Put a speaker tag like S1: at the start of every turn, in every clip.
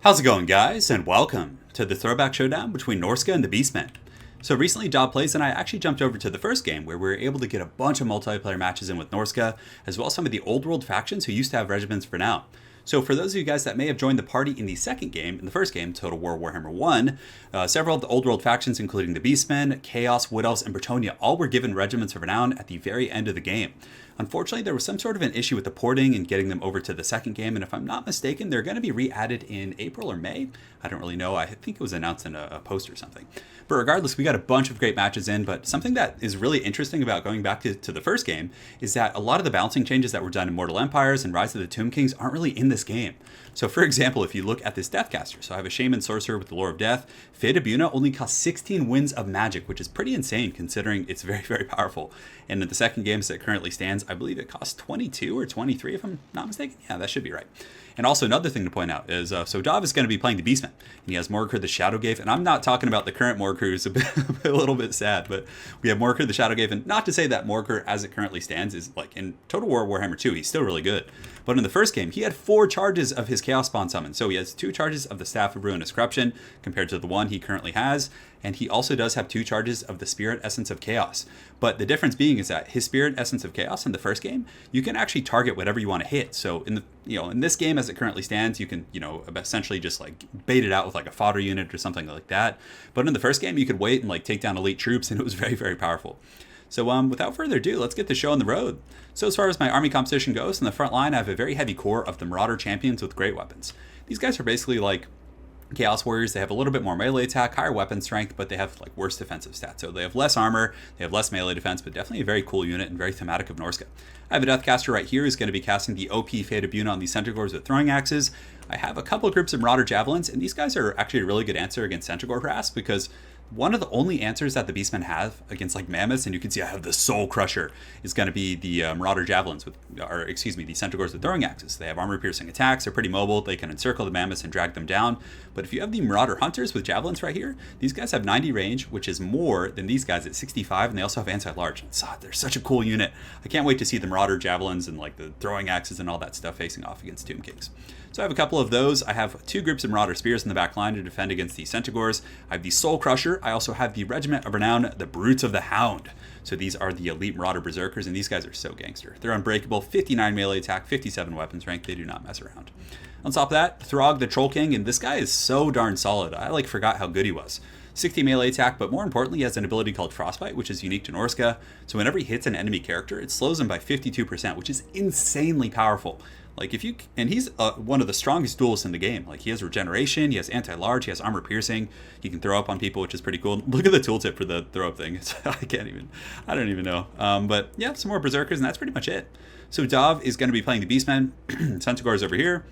S1: How's it going, guys, and welcome to the Throwback showdown between Norsca and the Beastmen. So recently, Dob Plays and I actually jumped over to the first game where we were able to get a bunch of multiplayer matches in with Norsca, as well as some of the old world factions who used to have regiments for now. So for those of you guys that may have joined the party in the second game, in the first game, Total War Warhammer 1, several of the old world factions, including the Beastmen, Chaos, Wood Elves, and Bretonnia, all were given regiments of renown at the very end of the game. Unfortunately, there was some sort of an issue with the porting and getting them over to the second game, and if I'm not mistaken, they're going to be re-added in April or May. I don't really know. I think it was announced in a post or something. But regardless, we got a bunch of great matches in, but something that is really interesting about going back to the first game is that a lot of the balancing changes that were done in Mortal Empires and Rise of the Tomb Kings aren't really in this game. So for example, if you look at this Deathcaster, so I have a Shaman Sorcerer with the Lore of Death, Fate Buna only costs 16 wins of magic, which is pretty insane considering it's very, very powerful. And in the second game as it currently stands, I believe it costs 22 or 23 if I'm not mistaken. Yeah, that should be right. And also another thing to point out is, so Dov is going to be playing the Beastmen, and he has Morker the Shadowgave, and I'm not talking about the current Morker, who's a little bit sad, but we have Morker the Shadowgave, and not to say that Morker, as it currently stands, is like in Total War Warhammer 2, he's still really good. But in the first game, he had 4 charges of his Chaos Spawn summon, so he has 2 charges of the Staff of Ruinous Corruption, compared to the 1 he currently has, and he also does have 2 charges of the Spirit Essence of Chaos. But the difference being is that his Spirit Essence of Chaos in the first game, you can actually target whatever you want to hit. So in this game as it currently stands, you can, essentially just like bait it out with like a fodder unit or something like that. But in the first game, you could wait and like take down elite troops, and it was very, very powerful. So without further ado, let's get the show on the road. So as far as my army composition goes, in the front line, I have a very heavy core of the Marauder champions with great weapons. These guys are basically like Chaos Warriors. They have a little bit more melee attack, higher weapon strength, but they have like worse defensive stats. So they have less armor, they have less melee defense, but definitely a very cool unit and very thematic of Norsca. I have a Deathcaster right here who's going to be casting the OP Fate Buna on these Centaurs with throwing axes. I have a couple of groups of Marauder Javelins, and these guys are actually a really good answer against Centaur harass, because one of the only answers that the Beastmen have against like mammoths, and you can see I have the Soul Crusher, is going to be the Marauder Javelins the Centaurs with throwing axes. They have armor piercing attacks, they're pretty mobile, they can encircle the mammoths and drag them down. But if you have the Marauder Hunters with Javelins right here, these guys have 90 range, which is more than these guys at 65, and they also have anti-large. So they're such a cool unit. I can't wait to see the Marauder Javelins and like the throwing axes and all that stuff facing off against Tomb Kings. So I have a couple of those. I have 2 groups of Marauder Spears in the back line to defend against the Centaurs. I have the Soul Crusher. I also have the Regiment of Renown, the Brutes of the Hound. So these are the elite Marauder Berserkers, and these guys are so gangster. They're unbreakable, 59 melee attack, 57 weapons rank. They do not mess around. On top of that, Throg the Troll King, and this guy is so darn solid. I forgot how good he was. 60 melee attack, but more importantly, he has an ability called Frostbite, which is unique to Norsca. So whenever he hits an enemy character, it slows him by 52%, which is insanely powerful. And he's one of the strongest duelists in the game. Like, he has regeneration, he has anti-large, he has armor piercing, he can throw up on people, which is pretty cool. Look at the tooltip for the throw up thing. I don't even know. But yeah, some more Berserkers, and that's pretty much it. So Dov is going to be playing the Beastmen. Centaurs over here.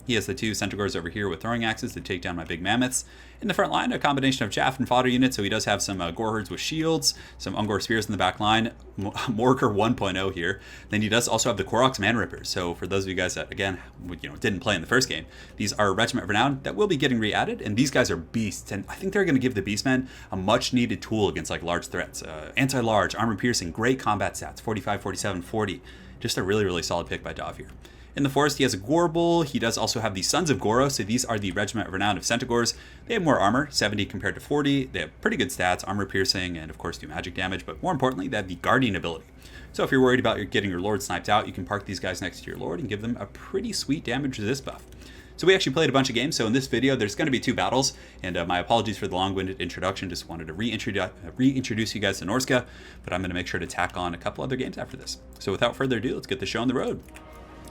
S1: He has the 2 Centaurs over here with throwing axes to take down my big mammoths. In the front line, a combination of chaff and fodder units, so he does have some Gore Herds with shields, some Ungor Spears in the back line, Morker 1.0 here. Then he does also have the Koroks Man Rippers. So for those of you guys that, again, didn't play in the first game, these are Regiment of Renown that will be getting re-added, and these guys are beasts, and I think they're going to give the Beastmen a much-needed tool against like large threats. Anti-large, armor piercing, great combat stats, 45, 47, 40. Just a really, really solid pick by Dov here. In the forest, he has a Gorbel. He does also have the Sons of Goro, so these are the Regiment of Renown of Centaurs. They have more armor, 70 compared to 40. They have pretty good stats, armor piercing, and of course do magic damage, but more importantly, they have the Guardian ability. So if you're worried about getting your Lord sniped out, you can park these guys next to your Lord and give them a pretty sweet damage resist buff. So we actually played a bunch of games, so in this video, there's going to be 2 battles, and my apologies for the long-winded introduction, just wanted to reintroduce you guys to Norsca, but I'm going to make sure to tack on a couple other games after this. So without further ado, let's get the show on the road.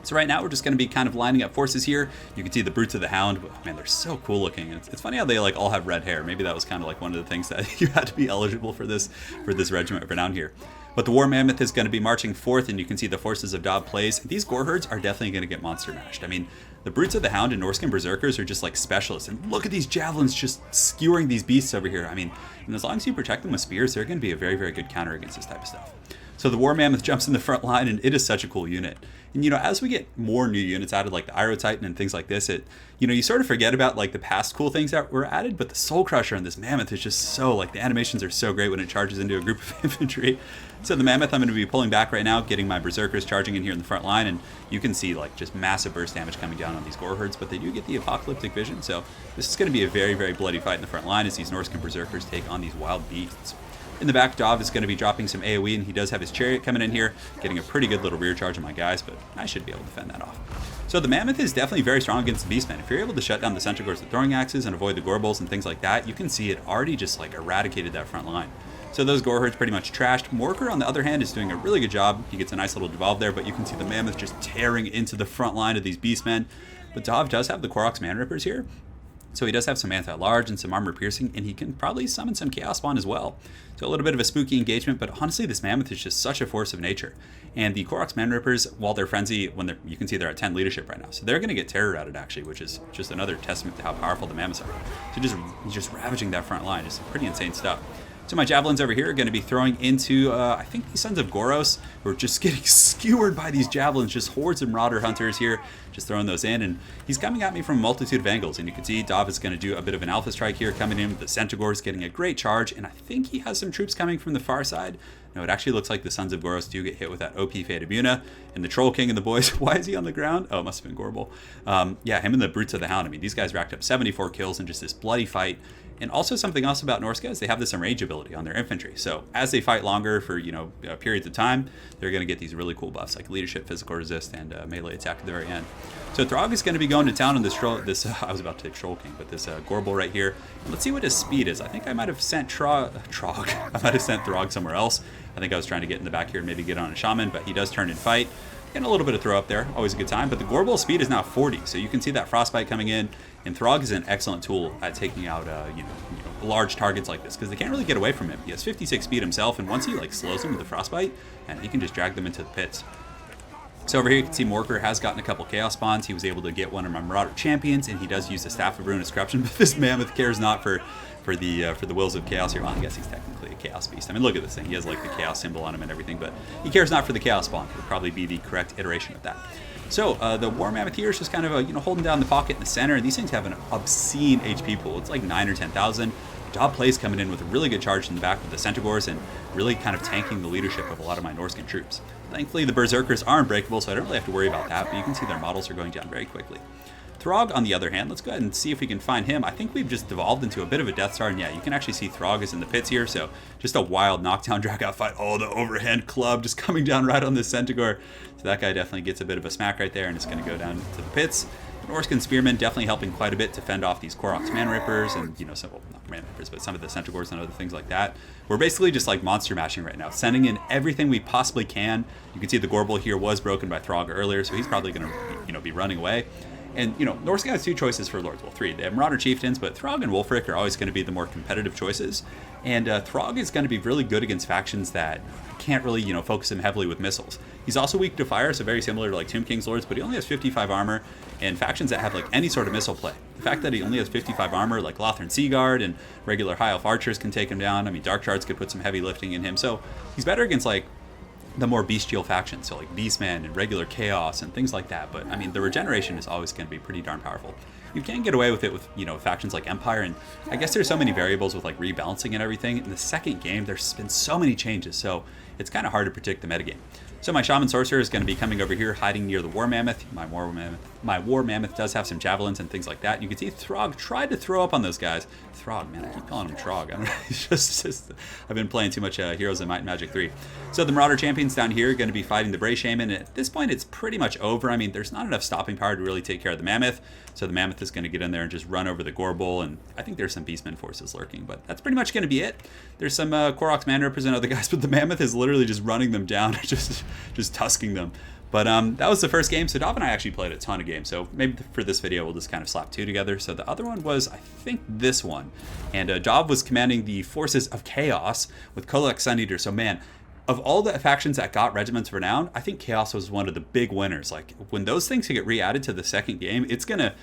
S1: So right now we're just going to be kind of lining up forces here. You can see the Brutes of the Hound. Man, they're so cool looking. It's funny how they like all have red hair. Maybe that was kind of like one of the things that you had to be eligible for this Regiment of Renown here. But the War Mammoth is going to be marching forth, and you can see the forces of Dob Plays. These Gore Herds are definitely going to get monster mashed. I mean, the Brutes of the Hound and Norscan Berserkers are just like specialists. And look at these Javelins just skewering these beasts over here. I mean, and as long as you protect them with spears, they're going to be a very, very good counter against this type of stuff. So the War Mammoth jumps in the front line, and it is such a cool unit. And, as we get more new units added, like the Iron Titan and things like this, you sort of forget about, like, the past cool things that were added, but the Soul Crusher and this Mammoth is just so, like, the animations are so great when it charges into a group of infantry. So the Mammoth, I'm going to be pulling back right now, getting my Berserkers charging in here in the front line, and you can see, like, just massive burst damage coming down on these Gore Herds, but they do get the Apocalyptic Vision, so this is going to be a very, very bloody fight in the front line as these Norscan Berserkers take on these wild beasts. In the back, Dov is going to be dropping some AoE, and he does have his Chariot coming in here, getting a pretty good little rear charge on my guys, but I should be able to fend that off. So the Mammoth is definitely very strong against the Beastmen. If you're able to shut down the Centaurs with throwing axes and avoid the Gorbals and things like that, you can see it already just, like, eradicated that front line. So those Gore Herds pretty much trashed. Morker, on the other hand, is doing a really good job. He gets a nice little devolve there, but you can see the Mammoth just tearing into the front line of these Beastmen. But Dov does have the Koroks Man Rippers here, so he does have some anti-large and some armor piercing, and he can probably summon some Chaos Spawn as well. So a little bit of a spooky engagement, but honestly, this Mammoth is just such a force of nature. And the Koroks Man Rippers, while they're frenzy, you can see they're at 10 leadership right now. So they're going to get terror routed, actually, which is just another testament to how powerful the Mammoths are. So just ravaging that front line. Just pretty insane stuff. So my Javelins over here are going to be throwing into, I think, the Sons of Goros, who are just getting skewered by these Javelins, just hordes of Marauder Hunters here, just throwing those in, and he's coming at me from a multitude of angles, and you can see Dov is going to do a bit of an Alpha Strike here, coming in with the Centaurs, getting a great charge, and I think he has some troops coming from the far side. No, it actually looks like the Sons of Goros do get hit with that OP Fate Abuna, and the Troll King and the boys, why is he on the ground? Oh, it must have been Gorbel. Yeah, him and the Brutes of the Hound. I mean, these guys racked up 74 kills in just this bloody fight. And also something else about Norsca is they have this enrage ability on their infantry. So as they fight longer for, periods of time, they're going to get these really cool buffs like leadership, physical resist, and melee attack at the very end. So Throg is going to be going to town on this troll. I was about to take Troll King, but this Gorbel right here. And let's see what his speed is. I think I might have sent Throg somewhere else. I think I was trying to get in the back here and maybe get on a Shaman, but he does turn and fight. Getting a little bit of throw up there, always a good time. But the Gorbel speed is now 40, so you can see that Frostbite coming in. And Throg is an excellent tool at taking out, large targets like this, because they can't really get away from him. He has 56 speed himself, and once he slows them with the Frostbite, and he can just drag them into the pits. So over here you can see Morker has gotten a couple Chaos Spawns. He was able to get one of my Marauder Champions, and he does use the Staff of Ruinous Corruption, but this Mammoth cares not for the Wills of Chaos here. Well, I guess he's technically a Chaos Beast. I mean, look at this thing. He has the Chaos symbol on him and everything, but he cares not for the Chaos Spawn. It would probably be the correct iteration of that. So the War Mammoth here is just kind of holding down the pocket in the center, and these things have an obscene HP pool. It's like 9 or 10,000. Job Play's coming in with a really good charge in the back with the Centaurs and really kind of tanking the leadership of a lot of my Norscan troops. Thankfully, the Berserkers are unbreakable, so I don't really have to worry about that, but you can see their models are going down very quickly. Throg, on the other hand, let's go ahead and see if we can find him. I think we've just devolved into a bit of a Death Star, and yeah, you can actually see Throg is in the pits here, so just a wild knockdown drag-out fight. Oh, the overhand club just coming down right on the Centaur. So that guy definitely gets a bit of a smack right there, and it's going to go down to the pits. Norscan Spearmen definitely helping quite a bit to fend off these Koroks Man Rippers and, not Man Rippers, but some of the Centaurs and other things like that. We're basically just monster mashing right now, sending in everything we possibly can. You can see the Gorbel here was broken by Throg earlier, so he's probably going to, be running away. And, Norsca has two choices for Lords. Well, three. They have Marauder Chieftains, but Throg and Wolfric are always going to be the more competitive choices. And Throg is going to be really good against factions that can't really, focus him heavily with missiles. He's also weak to fire, so very similar to Tomb King's Lords, but he only has 55 armor, and factions that have any sort of missile play. The fact that he only has 55 armor, like Lothran Seaguard and regular High Elf Archers can take him down. I mean, Dark Shards could put some heavy lifting in him, so he's better against the more bestial factions, so Beastmen and regular Chaos and things like that. But I mean, the regeneration is always going to be pretty darn powerful. You can get away with it with, factions like Empire, and I guess there's so many variables with rebalancing and everything. In the second game, there's been so many changes, so it's kind of hard to predict the metagame. So my Shaman Sorcerer is going to be coming over here, hiding near the War Mammoth. My War Mammoth does have some javelins and things like that. You can see Throg tried to throw up on those guys. Throg, man, I keep calling him Trog. I don't know. It's just I've been playing too much Heroes of Might and Magic 3. So the Marauder Champions down here are going to be fighting the Bray Shaman. And at this point, it's pretty much over. I mean, there's not enough stopping power to really take care of the Mammoth. So the Mammoth is going to get in there and just run over the Gorbel. And I think there's some Beastmen forces lurking, but that's pretty much going to be it. There's some Koroks Man Rippers and other guys, but the Mammoth is literally just running them down, just tusking them. But that was the first game. So Dov and I actually played a ton of games. So maybe for this video, we'll just kind of slap two together. So the other one was, I think, this one. And Dov was commanding the forces of Chaos with Kolek Suneater. So man, of all the factions that got Regiments of Renown, I think Chaos was one of the big winners. When those things get re-added to the second game, it's gonna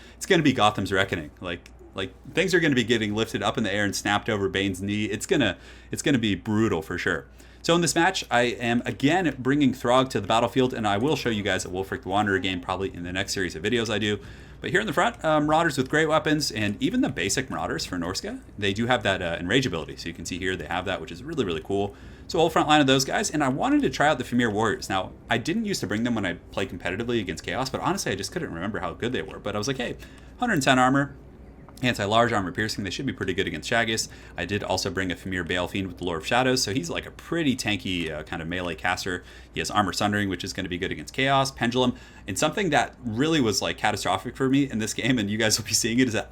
S1: be Gotham's Reckoning. Like things are gonna be getting lifted up in the air and snapped over Bane's knee. It's gonna be brutal for sure. So in this match, I am again bringing Throg to the battlefield, and I will show you guys a Wolfric the Wanderer game probably in the next series of videos I do. But here in the front, Marauders with great weapons, and even the basic Marauders for Norsca, they do have that Enrage ability. So you can see here they have that, which is really, really cool. So whole front line of those guys, and I wanted to try out the Famir Warriors. Now, I didn't used to bring them when I played competitively against Chaos, but honestly, I just couldn't remember how good they were. But I was like, hey, 110 armor, anti-large, armor piercing, they should be pretty good against Shaggus. I did also bring a Famir Balefiend with the Lore of Shadows, so he's like a pretty tanky kind of melee caster. He has armor sundering, which is going to be good against Chaos, Pendulum, and something that really was like catastrophic for me in this game, and you guys will be seeing it, is that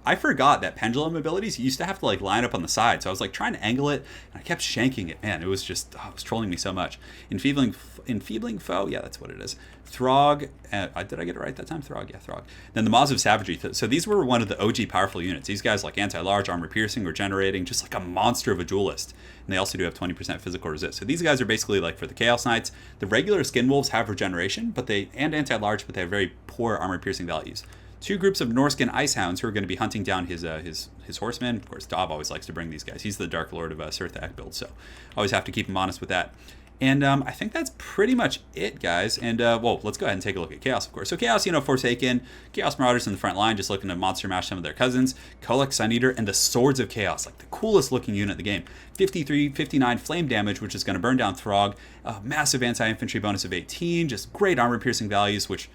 S1: I forgot that Pendulum abilities, you used to have to like line up on the side, so I was like trying to angle it, and I kept shanking it. Man, it was just, it was trolling me so much. Enfeebling Foe, yeah, that's what it is. Throg, did I get it right that time? Throg, yeah, Throg. Then the Maws of Savagery. So these were one of the OG powerful units. These guys like anti-large, armor piercing, regenerating, just like a monster of a duelist. And they also do have 20% physical resist. So these guys are basically like for the Chaos Knights. The regular Skin Wolves have regeneration, and anti-large, but they have very poor armor piercing values. Two groups of Norscan Ice Hounds who are going to be hunting down his horsemen. Of course, Dob always likes to bring these guys. He's the Dark Lord of Throwback build, so always have to keep him honest with that. And I think that's pretty much it, guys. And, well, let's go ahead and take a look at Chaos, of course. So Chaos, Forsaken, Chaos Marauders in the front line, just looking to monster mash some of their cousins. Kolek, Sun Eater, and the Swords of Chaos, like the coolest looking unit in the game. 53, 59 flame damage, which is going to burn down Throg. Massive anti-infantry bonus of 18, just great armor piercing values, which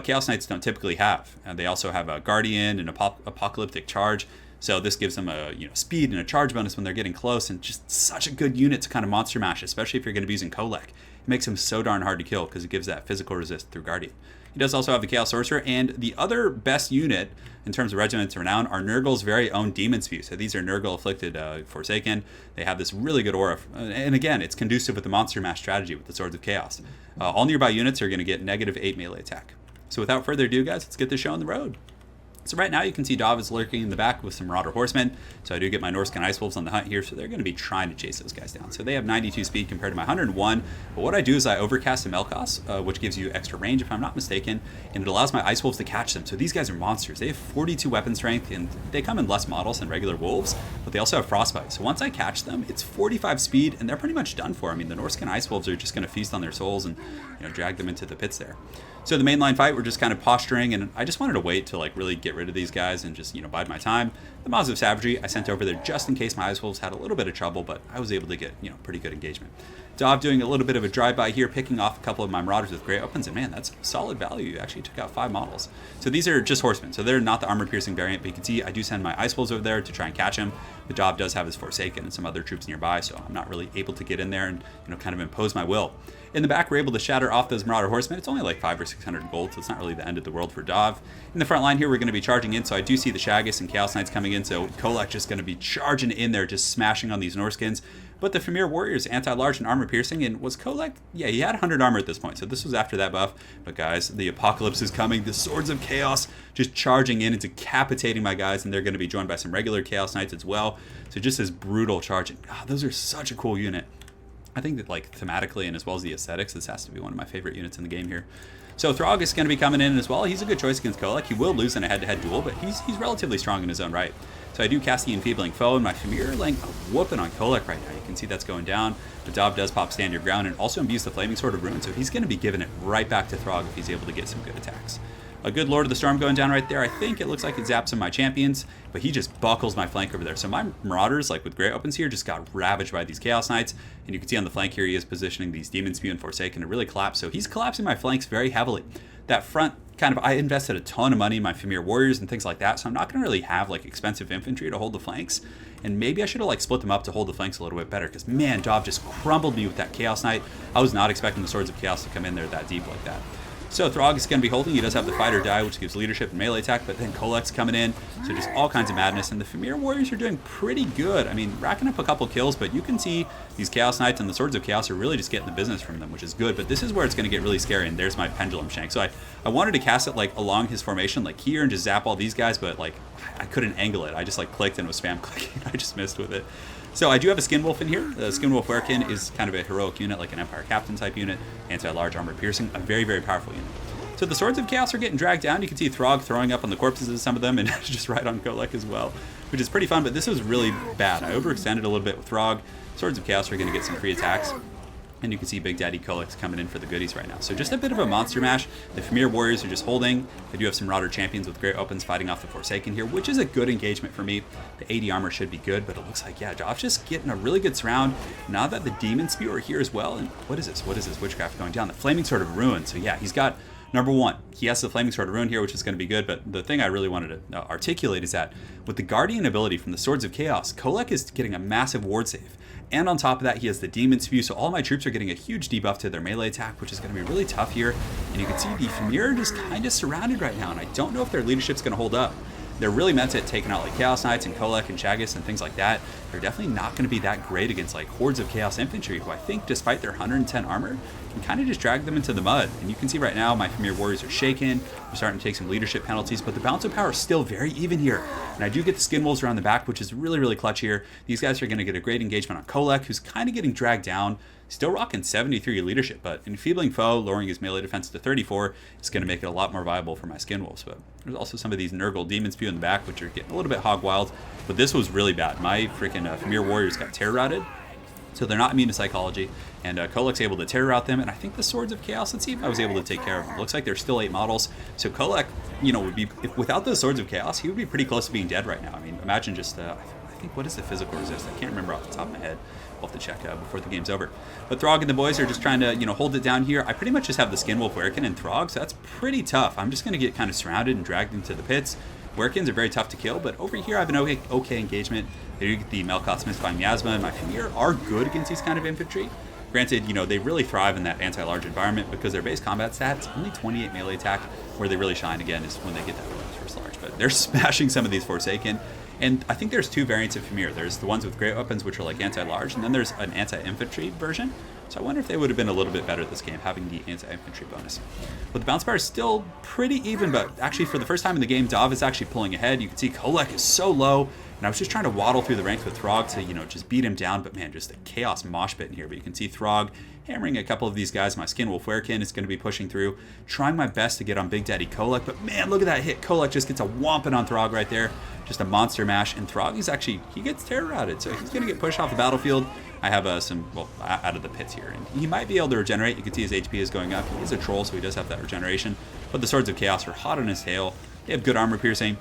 S1: Chaos Knights don't typically have. They also have a Guardian and Apocalyptic Charge. So this gives them a speed and a charge bonus when they're getting close, and just such a good unit to kind of monster mash, especially if you're going to be using Kolek. It makes him so darn hard to kill because it gives that physical resist through Guardian. He does also have the Chaos Sorcerer, and the other best unit in terms of Regiments of Renown are Nurgle's very own Demon's View. So these are Nurgle Afflicted Forsaken. They have this really good aura, and again, it's conducive with the monster mash strategy with the Swords of Chaos. All nearby units are going to get -8 melee attack. So without further ado, guys, let's get this show on the road. So right now you can see Dov is lurking in the back with some Marauder Horsemen. So I do get my Norscan Ice Wolves on the hunt here, so they're going to be trying to chase those guys down. So they have 92 speed compared to my 101. But what I do is I overcast a Melkos, which gives you extra range if I'm not mistaken, and it allows my Ice Wolves to catch them. So these guys are monsters. They have 42 weapon strength, and they come in less models than regular wolves, but they also have Frostbite. So once I catch them, it's 45 speed, and they're pretty much done for. I mean, the Norscan Ice Wolves are just going to feast on their souls and drag them into the pits there. So the mainline fight, we're just kind of posturing, and I just wanted to wait to like really get rid of these guys and just bide my time. The Maws of Savagery I sent over there just in case my Ice Wolves had a little bit of trouble, but I was able to get pretty good engagement. Dov doing a little bit of a drive-by here, picking off a couple of my Marauders with great weapons, and man, that's solid value. You actually took out 5 models. So these are just horsemen, so they're not the armor-piercing variant, but you can see I do send my Ice Wolves over there to try and catch him. But Dov does have his Forsaken and some other troops nearby, so I'm not really able to get in there and kind of impose my will. In the back, we're able to shatter off those Marauder Horsemen. It's only like 500 or 600 gold, so it's not really the end of the world for Dov. In the front line here, we're going to be charging in, so I do see the Shaggus and Chaos Knights coming in, so Kolek just going to be charging in there, just smashing on these Norskins. But the Famir Warriors, anti-large and armor piercing, and was Kolek? Yeah, he had 100 armor at this point, so this was after that buff. But guys, the Apocalypse is coming. The Swords of Chaos just charging in and decapitating my guys, and they're going to be joined by some regular Chaos Knights as well. So just this brutal charging. Oh, those are such a cool unit. I think that like thematically and as well as the aesthetics, this has to be one of my favorite units in the game here. So Throg is going to be coming in as well. He's a good choice against Kolek. He will lose in a head-to-head duel, but he's relatively strong in his own right. So I do cast the Enfeebling Foe, and my Famir laying a whooping on Kolek right now. You can see that's going down. But Dov does pop Stand Your Ground and also imbues the Flaming Sword of Ruin, so he's going to be giving it right back to Throg if he's able to get some good attacks. A good Lord of the Storm going down right there. I think it looks like it zaps some of my champions, but he just buckles my flank over there. So my Marauders, like with great opens here, just got ravaged by these Chaos Knights. And you can see on the flank here, he is positioning these Demon's Spew and Forsaken to really collapse. So he's collapsing my flanks very heavily. That front, I invested a ton of money in my Famir Warriors and things like that, so I'm not going to really have like expensive infantry to hold the flanks. And maybe I should have like split them up to hold the flanks a little bit better, because man, Dov just crumbled me with that Chaos Knight. I was not expecting the Swords of Chaos to come in there that deep like that. So Throg is going to be holding. He does have the Fight or Die, which gives leadership and melee attack, but then Kolek's coming in, so just all kinds of madness. And the Famir Warriors are doing pretty good. I mean, racking up a couple kills, but you can see these Chaos Knights and the Swords of Chaos are really just getting the business from them, which is good. But this is where it's going to get really scary, and there's my Pendulum Shank. So I wanted to cast it like along his formation, like here, and just zap all these guys, but like I couldn't angle it. I just like clicked and was spam clicking. I just missed with it. So I do have a Skin Wolf in here. The Skin Wolf Werekin is kind of a heroic unit, like an Empire Captain type unit, anti-large armor piercing, a very, very powerful unit. So the Swords of Chaos are getting dragged down. You can see Throg throwing up on the corpses of some of them and just right on Kolek as well, which is pretty fun, but this was really bad. I overextended a little bit with Throg. Swords of Chaos are going to get some free attacks. And you can see Big Daddy Kolek's coming in for the goodies right now. So just a bit of a monster mash. The Famir Warriors are just holding. They do have some ROR champions with great opens fighting off the Forsaken here, which is a good engagement for me. The 80 armor should be good, but it looks like, yeah, Joff's just getting a really good surround. Now that the Demon Spew are here as well, and what is this? What is this Witchcraft going down? The Flaming Sword of Ruin. So yeah, he's got number one, he has the Flaming Sword of Ruin here, which is going to be good, but the thing I really wanted to articulate is that with the Guardian ability from the Swords of Chaos, Kolek is getting a massive ward save. And on top of that, he has the Demon Spew, so all my troops are getting a huge debuff to their melee attack, which is going to be really tough here. And you can see the Famir just kind of surrounded right now, and I don't know if their leadership's going to hold up. They're really meant to take out like Chaos Knights and Kolek and Chagas and things like that. They're definitely not going to be that great against like hordes of Chaos Infantry, who I think, despite their 110 armor, can kind of just drag them into the mud. And you can see right now, my Famir Warriors are shaken. They're starting to take some leadership penalties, but the balance of power is still very even here. And I do get the Skin Wolves around the back, which is really, really clutch here. These guys are going to get a great engagement on Kolek, who's kind of getting dragged down. Still rocking 73 leadership, but enfeebling foe, lowering his melee defense to 34, is going to make it a lot more viable for my Skin Wolves. But there's also some of these Nurgle Demon Spew in the back, which are getting a little bit hog wild. But this was really bad. My freaking Famir Warriors got terror routed, so they're not immune to psychology. And Kolek's able to terror out them, and I think the Swords of Chaos, let's see if I was able to take care of them. Looks like there's still 8 models. So Kolek, you know, would be, without those Swords of Chaos, he would be pretty close to being dead right now. I mean, imagine just, I think, what is the physical resist? I can't remember off the top of my head. We'll have to check before the game's over. But Throg and the boys are just trying to, you know, hold it down here. I pretty much just have the Skin Wolf Werkin and Throg, so that's pretty tough. I'm just going to get kind of surrounded and dragged into the pits. Werkins are very tough to kill, but over here I have an okay engagement. There you get the Melkoth Smithfying Miasma, and my Famir are good against these kind of infantry. Granted, you know, they really thrive in that anti-large environment because their base combat stats, only 28 melee attack. Where they really shine again is when they get that first large. But they're smashing some of these Forsaken. And I think there's 2 variants of Famir. There's the ones with great weapons, which are like anti-large, and then there's an anti-infantry version. So I wonder if they would have been a little bit better this game, having the anti-infantry bonus. But the bounce bar is still pretty even, but actually for the first time in the game, Dav is actually pulling ahead. You can see Kolek is so low, and I was just trying to waddle through the ranks with Throg to, you know, just beat him down, but man, just a chaos mosh pit in here. But you can see Throg hammering a couple of these guys. My Skin Wolf Werkin is going to be pushing through, trying my best to get on Big Daddy Kolek, but man, look at that hit. Kolek just gets a whomping on Throg right there. Just a monster mash, and Throg is actually, he gets terror routed, so he's going to get pushed off the battlefield. I have some, well, out of the pits here, and he might be able to regenerate. You can see his HP is going up. He is a troll, so he does have that regeneration, but the Swords of Chaos are hot on his tail. They have good armor piercing,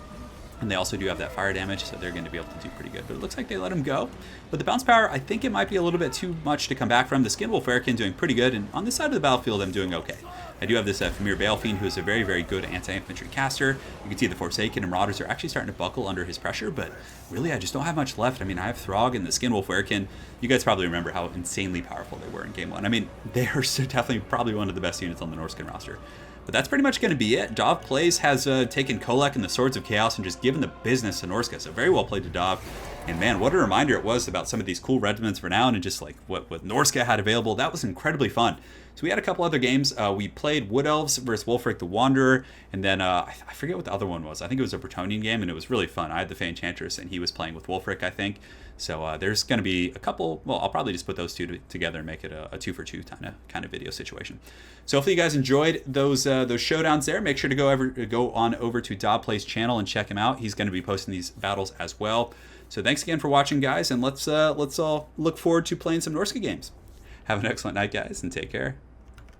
S1: and they also do have that fire damage, so they're going to be able to do pretty good. But it looks like they let him go. But the bounce power, I think it might be a little bit too much to come back from. The Skin Wolf Werkin doing pretty good, and on this side of the battlefield, I'm doing okay. I do have this Famir Balefiend, who is a very, very good anti-infantry caster. You can see the Forsaken and Marauders are actually starting to buckle under his pressure, but really I just don't have much left. I mean, I have Throg and the Skin Wolf Werkin. You guys probably remember how insanely powerful they were in Game 1. I mean, they are definitely probably one of the best units on the Norsca roster. But that's pretty much going to be it. Dav Plays has taken Kolek and the Swords of Chaos and just given the business to Norsca. So very well played to Dav. And man, what a reminder it was about some of these cool regiments for now, and just like what Norsca had available. That was incredibly fun. So we had a couple other games. We played Wood Elves versus Wulfric the Wanderer, and then I forget what the other one was. I think it was a Bretonnian game, and it was really fun. I had the Fey Enchantress, and he was playing with Wulfric, I think. So there's going to be a couple. Well, I'll probably just put those two together and make it a 2-for-2 kind of video situation. So hopefully you guys enjoyed those showdowns there. Make sure to go on over to Dav Plays channel and check him out. He's going to be posting these battles as well. So thanks again for watching, guys, and let's all look forward to playing some Norsca games. Have an excellent night, guys, and take care.